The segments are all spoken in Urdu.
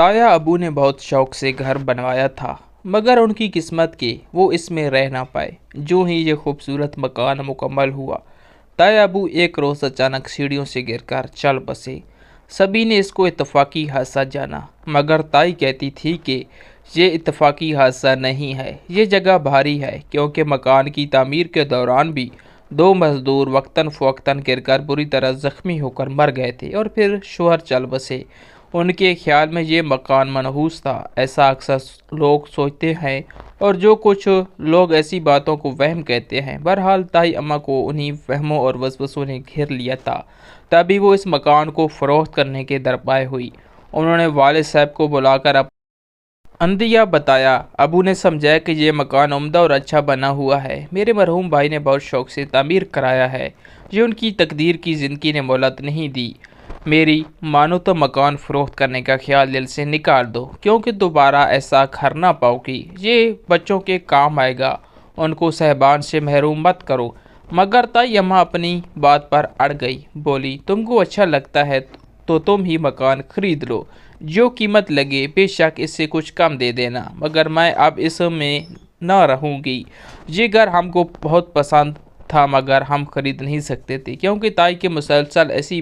تایا ابو نے بہت شوق سے گھر بنوایا تھا مگر ان کی قسمت کہ وہ اس میں رہ نہ پائے۔ جو ہی یہ خوبصورت مکان مکمل ہوا، تایا ابو ایک روز اچانک سیڑھیوں سے گر کر چل بسے۔ سبھی نے اس کو اتفاقی حادثہ جانا، مگر تائی کہتی تھی کہ یہ اتفاقی حادثہ نہیں ہے، یہ جگہ بھاری ہے، کیونکہ مکان کی تعمیر کے دوران بھی 2 مزدور وقتاً فوقتاً گر کر بری طرح زخمی ہو کر مر گئے تھے اور پھر شوہر چل بسے۔ ان کے خیال میں یہ مکان منحوس تھا، ایسا اکثر لوگ سوچتے ہیں اور جو کچھ لوگ ایسی باتوں کو وہم کہتے ہیں۔ بہرحال تائی اماں کو انہی وہموں اور وسوسوں نے گھیر لیا تھا، تبھی وہ اس مکان کو فروخت کرنے کے درپائے ہوئی۔ انہوں نے والد صاحب کو بلا کر اندیہ بتایا۔ ابو نے سمجھایا کہ یہ مکان عمدہ اور اچھا بنا ہوا ہے، میرے مرحوم بھائی نے بہت شوق سے تعمیر کرایا ہے، یہ ان کی تقدیر کی زندگی نے مہلت نہیں دی۔ میری مانو تو مکان فروخت کرنے کا خیال دل سے نکال دو، کیونکہ دوبارہ ایسا گھر نہ پاؤ گی، یہ بچوں کے کام آئے گا، ان کو صاحبان سے محروم مت کرو۔ مگر تائی اماں اپنی بات پر اڑ گئی، بولی تم کو اچھا لگتا ہے تو تم ہی مکان خرید لو، جو قیمت لگے بے شک اس سے کچھ کم دے دینا، مگر میں اب اس میں نہ رہوں گی۔ یہ گھر ہم کو بہت پسند تھا مگر ہم خرید نہیں سکتے تھے، کیونکہ تائی کے مسلسل ایسی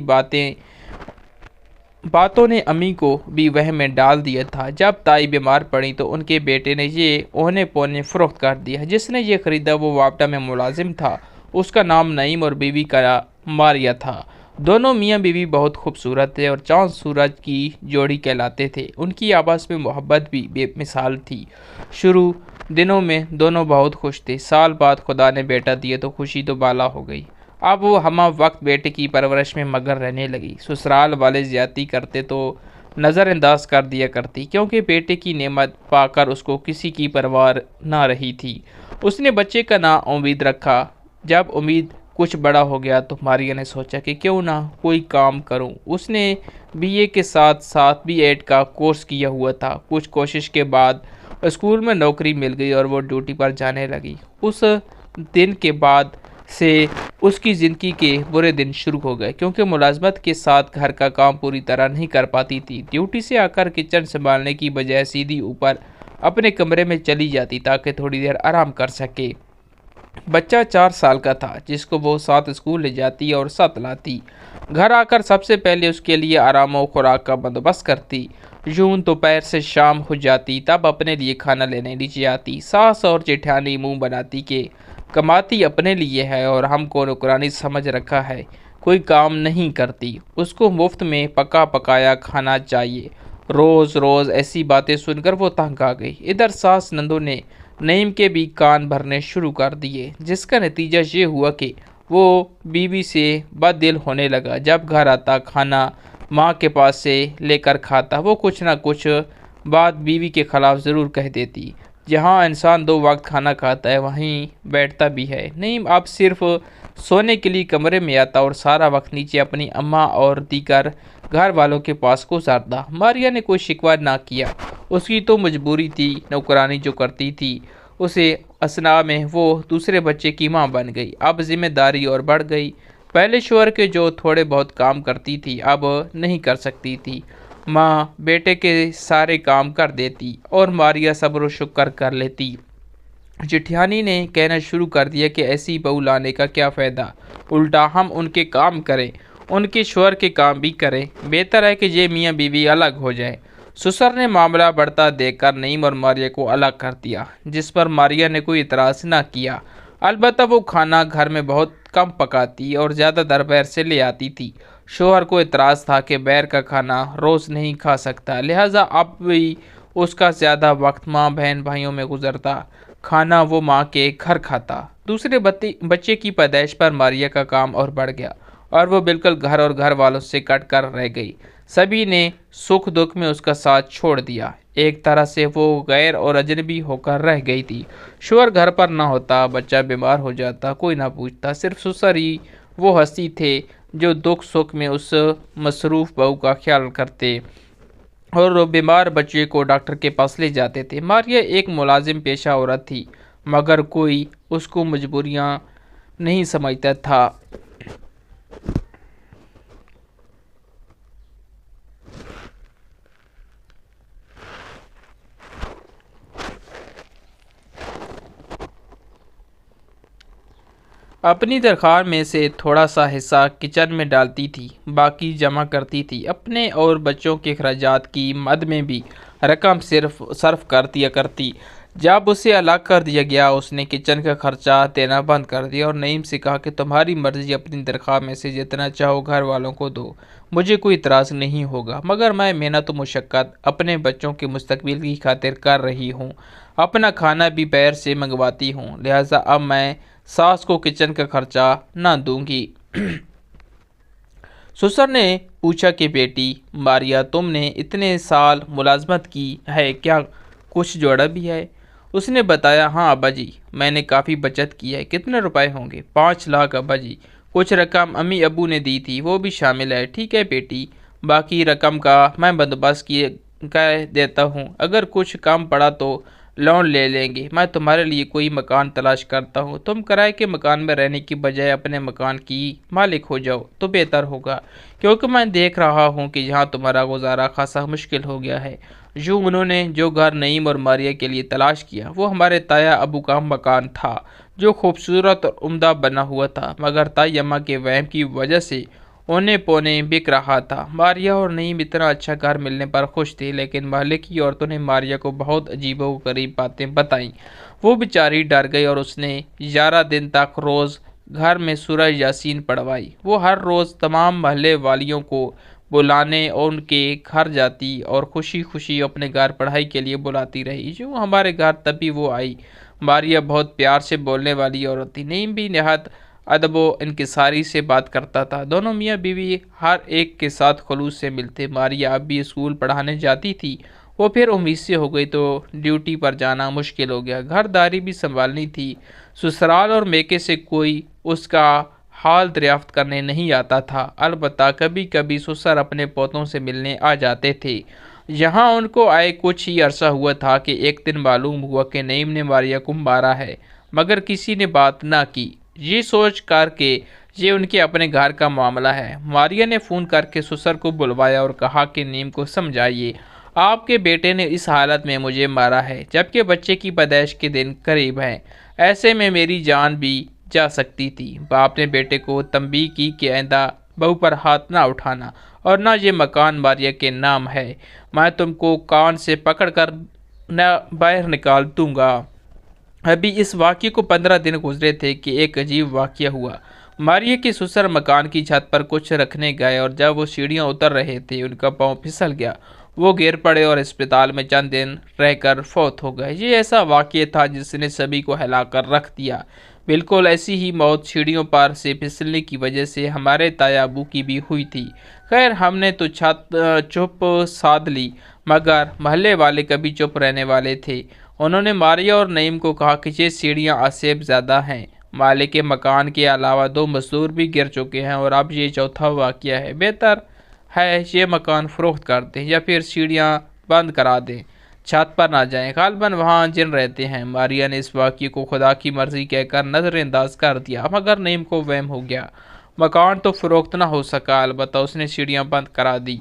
باتوں نے امی کو بھی وہم میں ڈال دیا تھا۔ جب تائی بیمار پڑی تو ان کے بیٹے نے یہ اونے پونے فروخت کر دیا۔ جس نے یہ خریدا وہ وابڈا میں ملازم تھا، اس کا نام نعیم اور بیوی کا ماریہ تھا۔ دونوں میاں بیوی بہت خوبصورت تھے اور چاند سورج کی جوڑی کہلاتے تھے۔ ان کی آپس میں محبت بھی بے مثال تھی۔ شروع دنوں میں دونوں بہت خوش تھے، سال بعد خدا نے بیٹا دیا تو خوشی تو بالا ہو گئی۔ اب وہ ہمہ وقت بیٹے کی پرورش میں مگن رہنے لگی۔ سسرال والے زیادتی کرتے تو نظر انداز کر دیا کرتی، کیونکہ بیٹے کی نعمت پا کر اس کو کسی کی پرواہ نہ رہی تھی۔ اس نے بچے کا نام امید رکھا۔ جب امید کچھ بڑا ہو گیا تو ماریہ نے سوچا کہ کیوں نہ کوئی کام کروں۔ اس نے بی اے کے ساتھ ساتھ بی ایڈ کا کورس کیا ہوا تھا۔ کچھ کوشش کے بعد اسکول میں نوکری مل گئی اور وہ ڈیوٹی پر جانے لگی۔ اس دن کے بعد سے اس کی زندگی کے برے دن شروع ہو گئے، کیونکہ ملازمت کے ساتھ گھر کا کام پوری طرح نہیں کر پاتی تھی۔ ڈیوٹی سے آ کر کچن سنبھالنے کی بجائے سیدھی اوپر اپنے کمرے میں چلی جاتی تاکہ تھوڑی دیر آرام کر سکے۔ بچہ 4 سال کا تھا جس کو وہ ساتھ اسکول لے جاتی اور ساتھ لاتی۔ گھر آ کر سب سے پہلے اس کے لیے آرام و خوراک کا بندوبست کرتی۔ یوں دوپہر سے شام ہو جاتی تب اپنے لیے کھانا لینے نیچے آتی۔ ساس اور جیٹھانی منہ بناتی کہ کماتی اپنے لیے ہے اور ہم کو نوکرانی سمجھ رکھا ہے، کوئی کام نہیں کرتی، اس کو مفت میں پکا پکایا کھانا چاہیے۔ روز روز ایسی باتیں سن کر وہ تنگ آ گئی۔ ادھر ساس نندو نے نعیم کے بھی کان بھرنے شروع کر دیے، جس کا نتیجہ یہ ہوا کہ وہ بیوی سے بد دل ہونے لگا۔ جب گھر آتا کھانا ماں کے پاس سے لے کر کھاتا، وہ کچھ نہ کچھ بات بیوی کے خلاف ضرور کہہ دیتی۔ جہاں انسان 2 وقت کھانا کھاتا ہے وہیں بیٹھتا بھی ہے۔ نعیم اب صرف سونے کے لیے کمرے میں آتا اور سارا وقت نیچے اپنی اماں اور دیگر گھر والوں کے پاس گزارتا۔ ماریہ نے کوئی شکوہ نہ کیا، اس کی تو مجبوری تھی، نوکرانی جو کرتی تھی اسے اثناء میں وہ دوسرے بچے کی ماں بن گئی۔ اب ذمہ داری اور بڑھ گئی۔ پہلے شوہر کے جو تھوڑے بہت کام کرتی تھی اب نہیں کر سکتی تھی۔ ماں بیٹے کے سارے کام کر دیتی اور ماریہ صبر و شکر کر لیتی۔ جیٹھانی نے کہنا شروع کر دیا کہ ایسی بہو لانے کا کیا فائدہ، الٹا ہم ان کے کام کریں، ان کے شوہر کے کام بھی کریں، بہتر ہے کہ یہ میاں بیوی الگ ہو جائیں۔ سسر نے معاملہ بڑھتا دیکھ کر نعیم اور ماریہ کو الگ کر دیا، جس پر ماریہ نے کوئی اعتراض نہ کیا۔ البتہ وہ کھانا گھر میں بہت کم پکاتی اور زیادہ تر باہر سے لے آتی تھی۔ شوہر کو اعتراض تھا کہ باہر کا کھانا روز نہیں کھا سکتا، لہٰذا اب بھی اس کا زیادہ وقت ماں بہن بھائیوں میں گزرتا، کھانا وہ ماں کے گھر کھاتا۔ دوسرے بچے کی پیدائش پر ماریہ کا کام اور بڑھ گیا اور وہ بالکل گھر اور گھر والوں سے کٹ کر رہ گئی۔ سبھی نے سکھ دکھ میں اس کا ساتھ چھوڑ دیا۔ ایک طرح سے وہ غیر اور اجنبی ہو کر رہ گئی تھی۔ شوہر گھر پر نہ ہوتا، بچہ بیمار ہو جاتا، کوئی نہ پوچھتا، صرف سسر ہی وہ ہستی تھے جو دکھ سکھ میں اس مصروف بہو کا خیال کرتے اور بیمار بچے کو ڈاکٹر کے پاس لے جاتے تھے۔ ماریہ ایک ملازم پیشہ عورت تھی مگر کوئی اس کو مجبوریاں نہیں سمجھتا تھا۔ اپنی تنخواہ میں سے تھوڑا سا حصہ کچن میں ڈالتی تھی، باقی جمع کرتی تھی۔ اپنے اور بچوں کے اخراجات کی مد میں بھی رقم صرف کر دیا کرتی۔ جب اسے الگ کر دیا گیا، اس نے کچن کا خرچہ دینا بند کر دیا اور نعیم سے کہا کہ تمہاری مرضی، اپنی تنخواہ میں سے جتنا چاہو گھر والوں کو دو، مجھے کوئی اعتراض نہیں ہوگا، مگر میں محنت و مشقت اپنے بچوں کے مستقبل کی خاطر کر رہی ہوں، اپنا کھانا بھی باہر سے منگواتی ہوں، لہٰذا اب میں ساس کو کچن کا خرچہ نہ دوں گی۔ سسر نے پوچھا کہ بیٹی ماریا، تم نے اتنے سال ملازمت کی ہے، کیا کچھ جوڑا بھی ہے؟ اس نے بتایا، ہاں ابا جی، میں نے کافی بچت کی ہے۔ کتنے روپے ہوں گے؟ 5 لاکھ ابا جی۔ کچھ رقم امی ابو نے دی تھی، وہ بھی شامل ہے۔ ٹھیک ہے بیٹی، باقی رقم کا میں بندوبست کر دیتا ہوں، اگر کچھ کم پڑا تو لون لے لیں گے۔ میں تمہارے لیے کوئی مکان تلاش کرتا ہوں، تم کرائے کے مکان میں رہنے کی بجائے اپنے مکان کی مالک ہو جاؤ تو بہتر ہوگا، کیونکہ میں دیکھ رہا ہوں کہ یہاں تمہارا گزارا خاصا مشکل ہو گیا ہے۔ یوں انہوں نے جو گھر نعیم اور ماریہ کے لیے تلاش کیا وہ ہمارے تایا ابو کا مکان تھا، جو خوبصورت اور عمدہ بنا ہوا تھا، مگر تائی اماں کے وہم کی وجہ سے اونے پونے بک رہا تھا۔ ماریہ اور نعیم اتنا اچھا گھر ملنے پر خوش تھے، لیکن محلے کی عورتوں نے ماریہ کو بہت عجیب و غریب باتیں بتائیں۔ وہ بیچاری ڈر گئی اور اس نے 11 دن تک روز گھر میں سورہ یاسین پڑھوائی۔ وہ ہر روز تمام محلے والیوں کو بلانے اور ان کے گھر جاتی اور خوشی خوشی اپنے گھر پڑھائی کے لیے بلاتی رہی۔ جو ہمارے گھر تبھی وہ آئی۔ ماریہ بہت پیار سے بولنے والی عورت تھی، نعیم بھی نہایت ادب و انکساری سے بات کرتا تھا۔ دونوں میاں بیوی ہر ایک کے ساتھ خلوص سے ملتے۔ ماریہ اب بھی اسکول پڑھانے جاتی تھی، وہ پھر 19 سے ہو گئی تو ڈیوٹی پر جانا مشکل ہو گیا، گھر داری بھی سنبھالنی تھی۔ سسرال اور میکے سے کوئی اس کا حال دریافت کرنے نہیں آتا تھا، البتہ کبھی کبھی سسر اپنے پوتوں سے ملنے آ جاتے تھے۔ یہاں ان کو آئے کچھ ہی عرصہ ہوا تھا کہ ایک دن معلوم ہوا کہ نعیم نے ماریہ کو مارا ہے، مگر کسی نے بات نہ کی، یہ سوچ کر کہ یہ ان کے اپنے گھر کا معاملہ ہے۔ ماریہ نے فون کر کے سسر کو بلوایا اور کہا کہ نعیم کو سمجھائیے، آپ کے بیٹے نے اس حالت میں مجھے مارا ہے، جبکہ بچے کی پیدائش کے دن قریب ہیں، ایسے میں میری جان بھی جا سکتی تھی۔ باپ نے بیٹے کو تنبیہ کی کہ آئندہ بہو پر ہاتھ نہ اٹھانا، اور نہ یہ مکان ماریہ کے نام ہے، میں تم کو کان سے پکڑ کر باہر نکال دوں گا۔ ابھی اس واقعے کو 15 دن گزرے تھے کہ ایک عجیب واقعہ ہوا۔ ماریہ کے سسر مکان کی چھت پر کچھ رکھنے گئے اور جب وہ سیڑھیاں اتر رہے تھے ان کا پاؤں پھسل گیا، وہ گر پڑے اور اسپتال میں چند دن رہ کر فوت ہو گئے۔ یہ ایسا واقعہ تھا جس نے سبھی کو ہلا کر رکھ دیا۔ بالکل ایسی ہی موت سیڑھیوں پر سے پھسلنے کی وجہ سے ہمارے تایا ابو کی بھی ہوئی تھی۔ خیر ہم نے تو چپ سادھ لی، مگر محلے والے کبھی چپ رہنے والے تھے۔ انہوں نے ماریہ اور نعیم کو کہا کہ یہ سیڑھیاں آسیب زیادہ ہیں، مالک کے مکان کے علاوہ 2 مزدور بھی گر چکے ہیں اور اب یہ چوتھا واقعہ ہے، بہتر ہے یہ مکان فروخت کر دیں یا پھر سیڑھیاں بند کرا دیں، چھت پر نہ جائیں، غالباً وہاں جن رہتے ہیں۔ ماریہ نے اس واقعے کو خدا کی مرضی کہہ کر نظر انداز کر دیا، مگر نعیم کو وہم ہو گیا۔ مکان تو فروخت نہ ہو سکا، البتہ اس نے سیڑھیاں بند کرا دی۔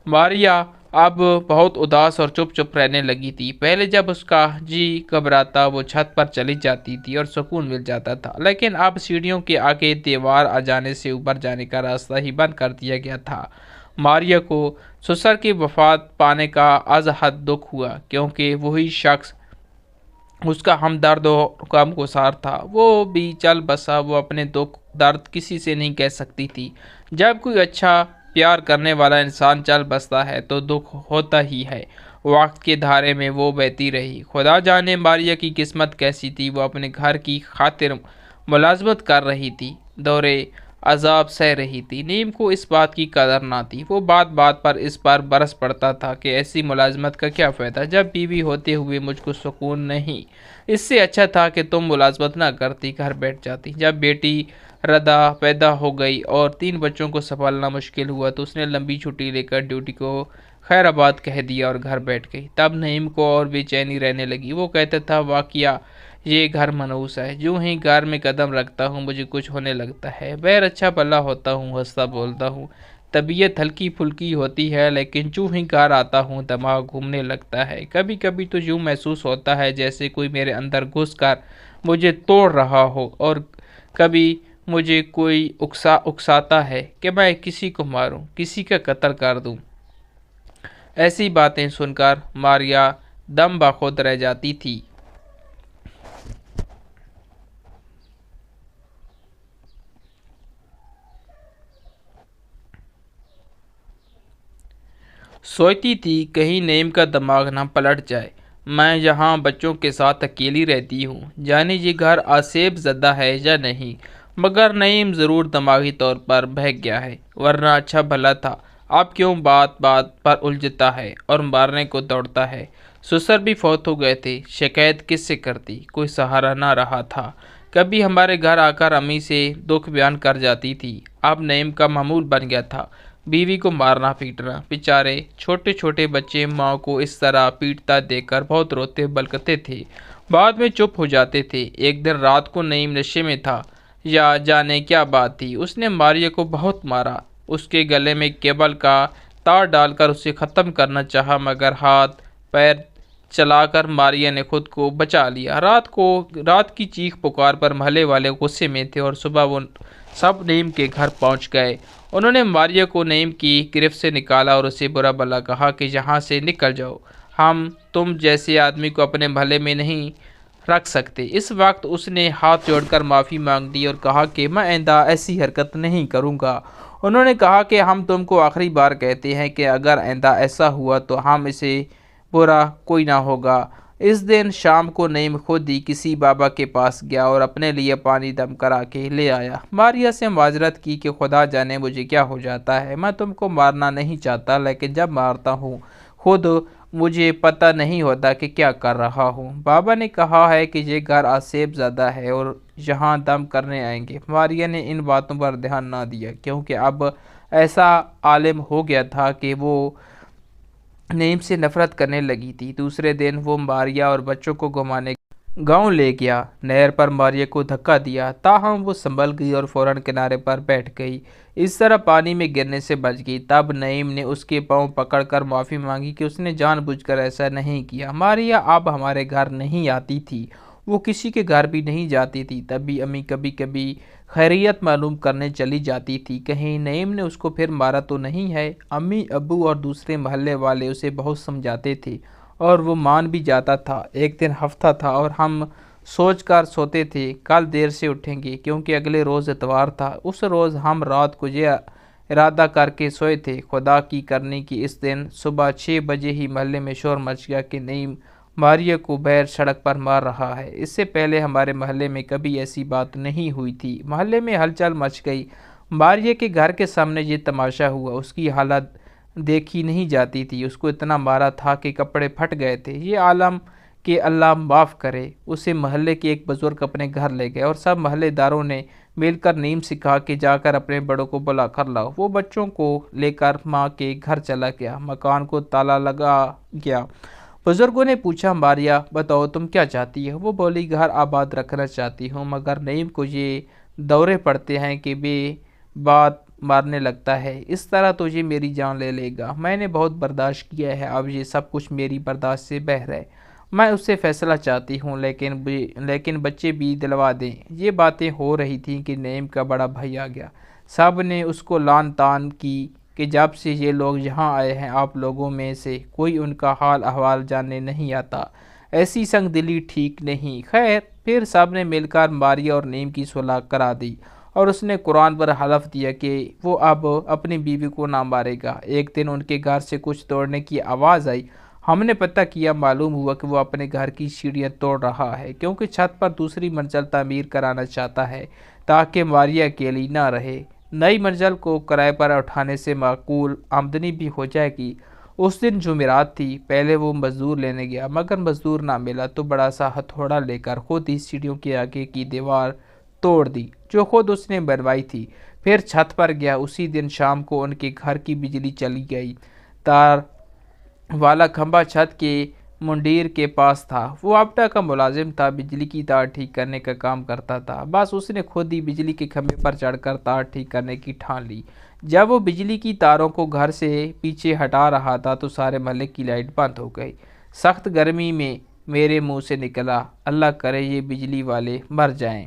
ماریہ اب بہت اداس اور چپ رہنے لگی تھی۔ پہلے جب اس کا جی گھبراتا وہ چھت پر چلی جاتی تھی اور سکون مل جاتا تھا، لیکن اب سیڑھیوں کے آگے دیوار آ جانے سے اوپر جانے کا راستہ ہی بند کر دیا گیا تھا۔ ماریہ کو سسر کی وفات پانے کا از حد دکھ ہوا، کیونکہ وہی شخص اس کا ہمدرد و غمگسار تھا۔ وہ بھی چل بسا، وہ اپنے دکھ درد کسی سے نہیں کہہ سکتی تھی۔ جب کوئی اچھا پیار کرنے والا انسان چل بستا ہے تو دکھ ہوتا ہی ہے۔ وقت کے دھارے میں وہ بہتی رہی۔ خدا جانے ماریہ کی قسمت کیسی تھی، وہ اپنے گھر کی خاطر ملازمت کر رہی تھی، دورے عذاب سہ رہی تھی۔ نعیم کو اس بات کی قدر نہ تھی، وہ بات بات پر اس پر برس پڑتا تھا کہ ایسی ملازمت کا کیا فائدہ جب بیوی ہوتے ہوئے مجھ کو سکون نہیں، اس سے اچھا تھا کہ تم ملازمت نہ کرتی، گھر بیٹھ جاتی۔ جب بیٹی ردا پیدا ہو گئی اور 3 بچوں کو سنبھالنا مشکل ہوا تو اس نے لمبی چھٹی لے کر ڈیوٹی کو خیر آباد کہہ دیا اور گھر بیٹھ گئی۔ تب نعیم کو اور بے چینی رہنے لگی، وہ کہتا تھا واقعہ یہ گھر منحوس ہے، جو ہی گھر میں قدم رکھتا ہوں مجھے کچھ ہونے لگتا ہے، بہر اچھا بھلا ہوتا ہوں، ہنستا بولتا ہوں، طبیعت ہلکی پھلکی ہوتی ہے، لیکن جو ہی گھر آتا ہوں دماغ گھومنے لگتا ہے، کبھی کبھی تو یوں محسوس ہوتا ہے جیسے کوئی میرے اندر گھس کر مجھے توڑ رہا ہو، اور کبھی مجھے کوئی اکساتا ہے کہ میں کسی کو ماروں، کسی کا قتل کر دوں۔ ایسی باتیں سن کر ماریا دم بخود رہ جاتی تھی۔ سوچتی تھی کہیں نعیم کا دماغ نہ پلٹ جائے۔ میں یہاں بچوں کے ساتھ اکیلی رہتی ہوں، جانے یہ گھر آسیب زدہ ہے یا نہیں، مگر نعیم ضرور دماغی طور پر بہک گیا ہے، ورنہ اچھا بھلا تھا۔ اب کیوں بات بات پر الجھتا ہے اور مارنے کو دوڑتا ہے؟ سسر بھی فوت ہو گئے تھے، شکایت کس سے کرتی؟ کوئی سہارا نہ رہا تھا۔ کبھی ہمارے گھر آ کر امی سے دکھ بیان کر جاتی تھی، اب نعیم کا معمول بن گیا تھا بیوی کو مارنا پیٹنا۔ بیچارے چھوٹے چھوٹے بچے ماں کو اس طرح پیٹتا دیکھ کر بہت روتے بلکتے تھے، بعد میں چپ ہو جاتے تھے۔ ایک دن رات کو نعیم نشے میں تھا یا جانے کیا بات تھی، اس نے ماریہ کو بہت مارا، اس کے گلے میں کیبل کا تار ڈال کر اسے ختم کرنا چاہا، مگر ہاتھ پیر چلا کر ماریہ نے خود کو بچا لیا۔ رات کی چیخ پکار پر محلے والے غصے میں تھے اور صبح وہ سب نعیم کے گھر پہنچ گئے۔ انہوں نے ماریہ کو نعیم کی گرفت سے نکالا اور اسے برا بھلا کہا کہ یہاں سے نکل جاؤ، ہم تم جیسے آدمی کو اپنے محلے میں نہیں رکھ سکتے۔ اس وقت اس نے ہاتھ جوڑ کر معافی مانگ لی اور کہا کہ میں آئندہ ایسی حرکت نہیں کروں گا۔ انہوں نے کہا کہ ہم تم کو آخری بار کہتے ہیں کہ اگر آئندہ ایسا ہوا تو ہم اسے برا کوئی نہ ہوگا۔ اس دن شام کو نعیم خود ہی کسی بابا کے پاس گیا اور اپنے لیے پانی دم کرا کے لے آیا۔ ماریہ سے معذرت کی کہ خدا جانے مجھے کیا ہو جاتا ہے، میں تم کو مارنا نہیں چاہتا، لیکن جب مارتا ہوں خود مجھے پتہ نہیں ہوتا کہ کیا کر رہا ہوں۔ بابا نے کہا ہے کہ یہ گھر آسیب زدہ ہے اور یہاں دم کرنے آئیں گے۔ ماریہ نے ان باتوں پر دھیان نہ دیا، کیونکہ اب ایسا عالم ہو گیا تھا کہ وہ نعیم سے نفرت کرنے لگی تھی۔ دوسرے دن وہ ماریہ اور بچوں کو گھمانے گاؤں لے گیا۔ نہر پر ماریہ کو دھکا دیا، تاہم وہ سنبھل گئی اور فوراً کنارے پر بیٹھ گئی، اس طرح پانی میں گرنے سے بچ گئی۔ تب نعیم نے اس کے پاؤں پکڑ کر معافی مانگی کہ اس نے جان بوجھ کر ایسا نہیں کیا۔ ماریہ اب ہمارے گھر نہیں آتی تھی، وہ کسی کے گھر بھی نہیں جاتی تھی۔ تب بھی امی کبھی کبھی خیریت معلوم کرنے چلی جاتی تھی، کہیں نعیم نے اس کو پھر مارا تو نہیں ہے۔ امی ابو اور دوسرے محلے والے اسے بہت سمجھاتے تھے اور وہ مان بھی جاتا تھا۔ ایک دن ہفتہ تھا اور ہم سوچ کر سوتے تھے کل دیر سے اٹھیں گے، کیونکہ اگلے روز اتوار تھا۔ اس روز ہم رات کو یہ ارادہ کر کے سوئے تھے، خدا کی کرنی کی اس دن صبح 6 بجے ہی محلے میں شور مچ گیا کہ نعیم ماریہ کو بہر سڑک پر مار رہا ہے۔ اس سے پہلے ہمارے محلے میں کبھی ایسی بات نہیں ہوئی تھی۔ محلے میں ہلچل مچ گئی۔ ماریہ کے گھر کے سامنے یہ تماشا ہوا، اس کی حالت دیکھی نہیں جاتی تھی، اس کو اتنا مارا تھا کہ کپڑے پھٹ گئے تھے۔ یہ عالم کہ اللہ معاف کرے، اسے محلے کے ایک بزرگ اپنے گھر لے گئے اور سب محلے داروں نے مل کر نعیم سے کہا کہ جا کر اپنے بڑوں کو بلا کر لاؤ۔ وہ بچوں کو لے کر ماں کے گھر چلا گیا۔ مکان کو تالا لگا گیا۔ بزرگوں نے پوچھا ماریہ بتاؤ تم کیا چاہتی ہو؟ وہ بولی گھر آباد رکھنا چاہتی ہوں، مگر نعیم کو یہ دورے پڑتے ہیں کہ بے بات مارنے لگتا ہے، اس طرح تو یہ میری جان لے لے گا۔ میں نے بہت برداشت کیا ہے، اب یہ سب کچھ میری برداشت سے باہر ہے۔ میں اس سے فیصلہ چاہتی ہوں، لیکن بچے بھی دلوا دیں۔ یہ باتیں ہو رہی تھیں کہ نعیم کا بڑا بھائی آ گیا۔ سب نے اس کو لعن طعن کی کہ جب سے یہ لوگ یہاں آئے ہیں آپ لوگوں میں سے کوئی ان کا حال احوال جاننے نہیں آتا، ایسی سنگ دلی ٹھیک نہیں۔ خیر پھر سب نے مل کر ماریہ اور نعیم کی صلح کرا دی اور اس نے قرآن پر حلف دیا کہ وہ اب اپنی بیوی کو نہ مارے گا۔ ایک دن ان کے گھر سے کچھ توڑنے کی آواز آئی، ہم نے پتہ کیا، معلوم ہوا کہ وہ اپنے گھر کی سیڑھیاں توڑ رہا ہے، کیونکہ چھت پر دوسری منزل تعمیر کرانا چاہتا ہے تاکہ ماریہ اکیلی نہ رہے۔ نئی منزل کو کرائے پر اٹھانے سے معقول آمدنی بھی ہو جائے گی۔ اس دن جمعرات تھی۔ پہلے وہ مزدور لینے گیا، مگر مزدور نہ ملا تو بڑا سا ہتھوڑا لے کر خود ہی سیڑھیوں کے آگے کی دیوار توڑ دی جو خود اس نے بنوائی تھی۔ پھر چھت پر گیا۔ اسی دن شام کو ان کے گھر کی بجلی چلی گئی۔ تار والا کھمبا چھت کے منڈیر کے پاس تھا۔ وہ آپٹا کا ملازم تھا، بجلی کی تار ٹھیک کرنے کا کام کرتا تھا۔ بس اس نے خود ہی بجلی کے کھمبے پر چڑھ کر تار ٹھیک کرنے کی ٹھان لی۔ جب وہ بجلی کی تاروں کو گھر سے پیچھے ہٹا رہا تھا تو سارے محلے کی لائٹ بند ہو گئی۔ سخت گرمی میں میرے منہ سے نکلا، اللہ کرے یہ بجلی والے مر جائیں۔